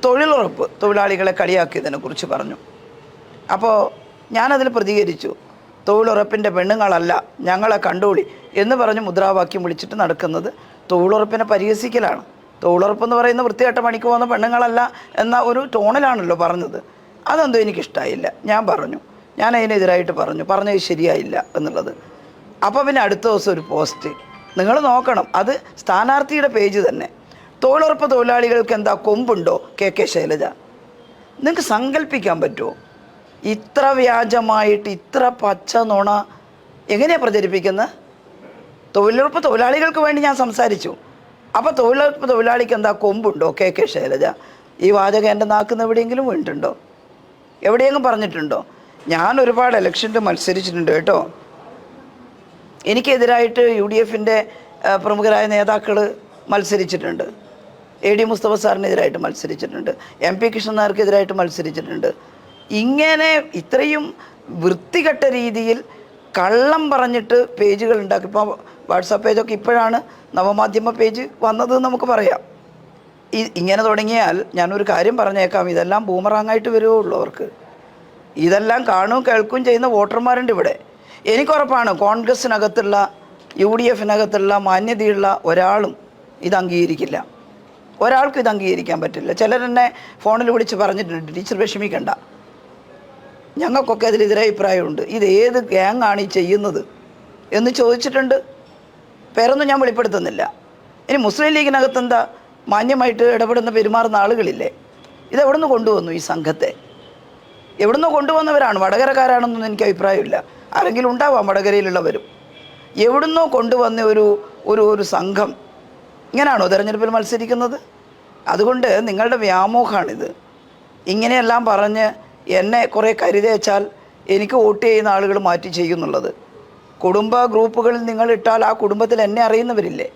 തൊഴിലുറപ്പ് തൊഴിലാളികളെ കളിയാക്കിയതിനെക്കുറിച്ച് പറഞ്ഞു. അപ്പോൾ ഞാനതിൽ പ്രതികരിച്ചു. തൊഴിലുറപ്പിൻ്റെ പെണ്ണുങ്ങളല്ല, ഞങ്ങളെ കണ്ടോളി എന്ന് പറഞ്ഞ് മുദ്രാവാക്യം വിളിച്ചിട്ട് നടക്കുന്നത് തൊഴിലുറപ്പിനെ പരിഹസിക്കലാണ്. തൊഴിലുറപ്പെന്ന് പറയുന്ന വൃത്തികെട്ട പണിക്ക് പോകുന്ന പെണ്ണുങ്ങളല്ല എന്ന ഒരു ടോണിലാണല്ലോ പറഞ്ഞത്. അതെന്തോ എനിക്കിഷ്ടമായില്ല. ഞാൻ പറഞ്ഞു, ഞാൻ അതിനെതിരായിട്ട് പറഞ്ഞത് ശരിയായില്ല എന്നുള്ളത്. അപ്പോൾ പിന്നെ അടുത്ത ദിവസം ഒരു പോസ്റ്റ് നിങ്ങൾ നോക്കണം, അത് സ്ഥാനാർത്ഥിയുടെ പേജ് തന്നെ. തൊഴിലുറപ്പ് തൊഴിലാളികൾക്ക് എന്താ കൊമ്പുണ്ടോ കെ ശൈലജ? നിങ്ങൾക്ക് സങ്കല്പിക്കാൻ പറ്റുമോ? ഇത്ര വ്യാജമായിട്ട് ഇത്ര പച്ച നുണ എങ്ങനെയാണ് പ്രചരിപ്പിക്കുന്നത്? തൊഴിലുറപ്പ് തൊഴിലാളികൾക്ക് വേണ്ടി ഞാൻ സംസാരിച്ചു. അപ്പോൾ തൊഴിലുറപ്പ് തൊഴിലാളിക്ക് എന്താ കൊമ്പുണ്ടോ കെ ശൈലജ? ഈ വാചകം എൻ്റെ നാക്കുന്ന എവിടെയെങ്കിലും വീണിട്ടുണ്ടോ? എവിടെയെങ്കിലും പറഞ്ഞിട്ടുണ്ടോ? ഞാൻ ഒരുപാട് ഇലക്ഷനിൽ മത്സരിച്ചിട്ടുണ്ട് കേട്ടോ. എനിക്കെതിരായിട്ട് UDFൻ്റെ പ്രമുഖരായ നേതാക്കൾ മത്സരിച്ചിട്ടുണ്ട്. AD മുസ്തഫ സാറിനെതിരായിട്ട് മത്സരിച്ചിട്ടുണ്ട്. MP കൃഷ്ണൻ നായർക്കെതിരായിട്ട് മത്സരിച്ചിട്ടുണ്ട്. ഇങ്ങനെ ഇത്രയും വൃത്തികെട്ട രീതിയിൽ കള്ളം പറഞ്ഞിട്ട് പേജുകൾ ഉണ്ടാക്കി. ഇപ്പോൾ വാട്സാപ്പ് പേജൊക്കെ ഇപ്പോഴാണ് നവമാധ്യമ പേജ് വന്നത് നമുക്ക് പറയാം. ഇങ്ങനെ തുടങ്ങിയാൽ ഞാനൊരു കാര്യം പറഞ്ഞേക്കാം, ഇതെല്ലാം ബൂമറാങ്ങായിട്ട് വരുവുള്ളൂ അവർക്ക്. ഇതെല്ലാം കാണുകയും കേൾക്കുകയും ചെയ്യുന്ന വോട്ടർമാരുണ്ട് ഇവിടെ. എനിക്കുറപ്പാണ് കോൺഗ്രസ്സിനകത്തുള്ള UDFിനകത്തുള്ള മാന്യതയുള്ള ഒരാളും ഇത് അംഗീകരിക്കില്ല. ഒരാൾക്കും ഇത് അംഗീകരിക്കാൻ പറ്റില്ല. ചിലരെന്നെ ഫോണിൽ വിളിച്ച് പറഞ്ഞിട്ടുണ്ട്, ടീച്ചർ വിഷമിക്കണ്ട, ഞങ്ങൾക്കൊക്കെ അതിലെതിരെ അഭിപ്രായമുണ്ട്, ഇത് ഏത് ഗ്യാങ്ങാണ് ഈ ചെയ്യുന്നത് എന്ന് ചോദിച്ചിട്ടുണ്ട്. പേരൊന്നും ഞാൻ വെളിപ്പെടുത്തുന്നില്ല. ഇനി മുസ്ലിം ലീഗിനകത്ത് എന്താ മാന്യമായിട്ട് ഇടപെടുന്ന പെരുമാറുന്ന ആളുകളില്ലേ? ഇതെവിടുന്ന് കൊണ്ടുവന്നു ഈ സംഘത്തെ? എവിടുന്ന് കൊണ്ടുവന്നവരാണ്? വടകരക്കാരാണെന്നൊന്നും എനിക്ക് അഭിപ്രായമില്ല. ആരെങ്കിലും ഉണ്ടാവാം വടകരയിലുള്ളവരും. എവിടുന്നോ കൊണ്ടുവന്ന ഒരു സംഘം ഇങ്ങനെയാണോ തെരഞ്ഞെടുപ്പിൽ മത്സരിക്കുന്നത്? അതുകൊണ്ട് നിങ്ങളുടെ വ്യാമോഹമാണിത്. ഇങ്ങനെയെല്ലാം പറഞ്ഞ് എന്നെ കുറേ കരുതേച്ചാൽ എനിക്ക് വോട്ട് ചെയ്യുന്ന ആളുകൾ മാറ്റി ചെയ്യുന്നുള്ളത്. കുടുംബ ഗ്രൂപ്പുകളിൽ നിങ്ങൾ ഇട്ടാൽ ആ കുടുംബത്തിൽ എന്നെ അറിയുന്നവരില്ലേ?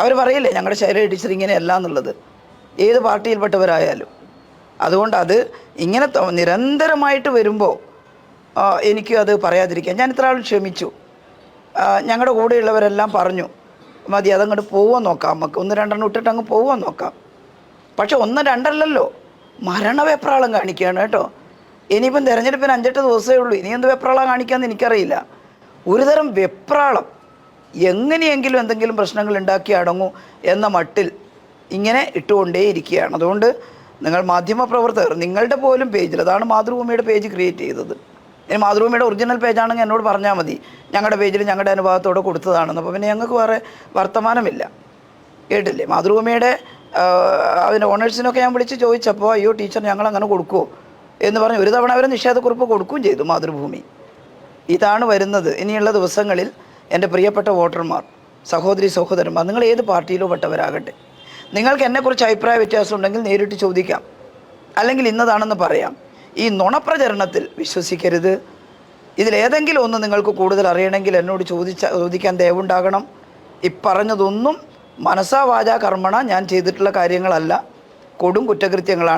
അവർ പറയില്ലേ ഞങ്ങളുടെ ശൈലജ ടീച്ചർ ഇങ്ങനെയല്ല എന്നുള്ളത്, ഏത് പാർട്ടിയിൽപ്പെട്ടവരായാലും. അതുകൊണ്ട് അത് ഇങ്ങനെ നിരന്തരമായിട്ട് വരുമ്പോൾ എനിക്ക് അത് പറയാതിരിക്കാം. ഞാൻ ഇത്ര ആളും ക്ഷമിച്ചു. ഞങ്ങളുടെ കൂടെയുള്ളവരെല്ലാം പറഞ്ഞു മതി, അതങ്ങോട്ട് പോവാൻ നോക്കാം, നമുക്ക് 1-2 ഇട്ടിട്ട് അങ്ങ് പോവാൻ നോക്കാം. പക്ഷെ 1-2 മരണവെപ്രാളം കാണിക്കുകയാണ് കേട്ടോ. ഇനിയിപ്പം തിരഞ്ഞെടുപ്പിന് 5-8 ദിവസമേ ഉള്ളൂ. ഇനി എന്ത് വെപ്രാളം കാണിക്കാമെന്ന് എനിക്കറിയില്ല. ഒരുതരം വെപ്രാളം, എങ്ങനെയെങ്കിലും എന്തെങ്കിലും പ്രശ്നങ്ങൾ ഉണ്ടാക്കി അടങ്ങൂ എന്ന മട്ടിൽ ഇങ്ങനെ ഇട്ടുകൊണ്ടേയിരിക്കുകയാണ്. അതുകൊണ്ട് നിങ്ങൾ മാധ്യമപ്രവർത്തകർ, നിങ്ങളുടെ പോലും പേജിൽ, അതാണ് മാതൃഭൂമിയുടെ പേജ് ക്രിയേറ്റ് ചെയ്തത്. ഇനി മാതൃഭൂമിയുടെ ഒറിജിനൽ പേജാണെങ്കിൽ എന്നോട് പറഞ്ഞാൽ മതി, ഞങ്ങളുടെ പേജിൽ ഞങ്ങളുടെ അനുഭവത്തോടെ കൊടുത്തതാണെന്ന്. അപ്പോൾ പിന്നെ ഞങ്ങൾക്ക് വേറെ വർത്തമാനമില്ല. കേട്ടില്ലേ? മാതൃഭൂമിയുടെ അതിൻ്റെ ഓണേഴ്സിനൊക്കെ ഞാൻ വിളിച്ച് ചോദിച്ചപ്പോൾ അയ്യോ ടീച്ചർ ഞങ്ങളങ്ങനെ കൊടുക്കുമോ എന്ന് പറഞ്ഞ് ഒരു തവണ അവർ നിഷേധക്കുറിപ്പ് കൊടുക്കുകയും ചെയ്തു മാതൃഭൂമി. ഇതാണ് വരുന്നത്. ഇനിയുള്ള ദിവസങ്ങളിൽ എൻ്റെ പ്രിയപ്പെട്ട വോട്ടർമാർ, സഹോദരി സഹോദരന്മാർ, നിങ്ങൾ ഏത് പാർട്ടിയിലോ പെട്ടവരാകട്ടെ, നിങ്ങൾക്ക് എന്നെക്കുറിച്ച് അഭിപ്രായ വ്യത്യാസം ഉണ്ടെങ്കിൽ നേരിട്ട് ചോദിക്കാം, അല്ലെങ്കിൽ ഇന്നതാണെന്ന് പറയാം. ഈ നുണപ്രചരണത്തിൽ വിശ്വസിക്കരുത്. ഇതിലേതെങ്കിലും ഒന്ന് നിങ്ങൾക്ക് കൂടുതൽ അറിയണമെങ്കിൽ എന്നോട് ചോദിക്കാൻ ദയവുണ്ടാകണം. ഈ പറഞ്ഞതൊന്നും മനസാ വാചാ കർമ്മണ ഞാൻ ചെയ്തിട്ടുള്ള കാര്യങ്ങളല്ല, കൊടും കുറ്റകൃത്യങ്ങളാണ്.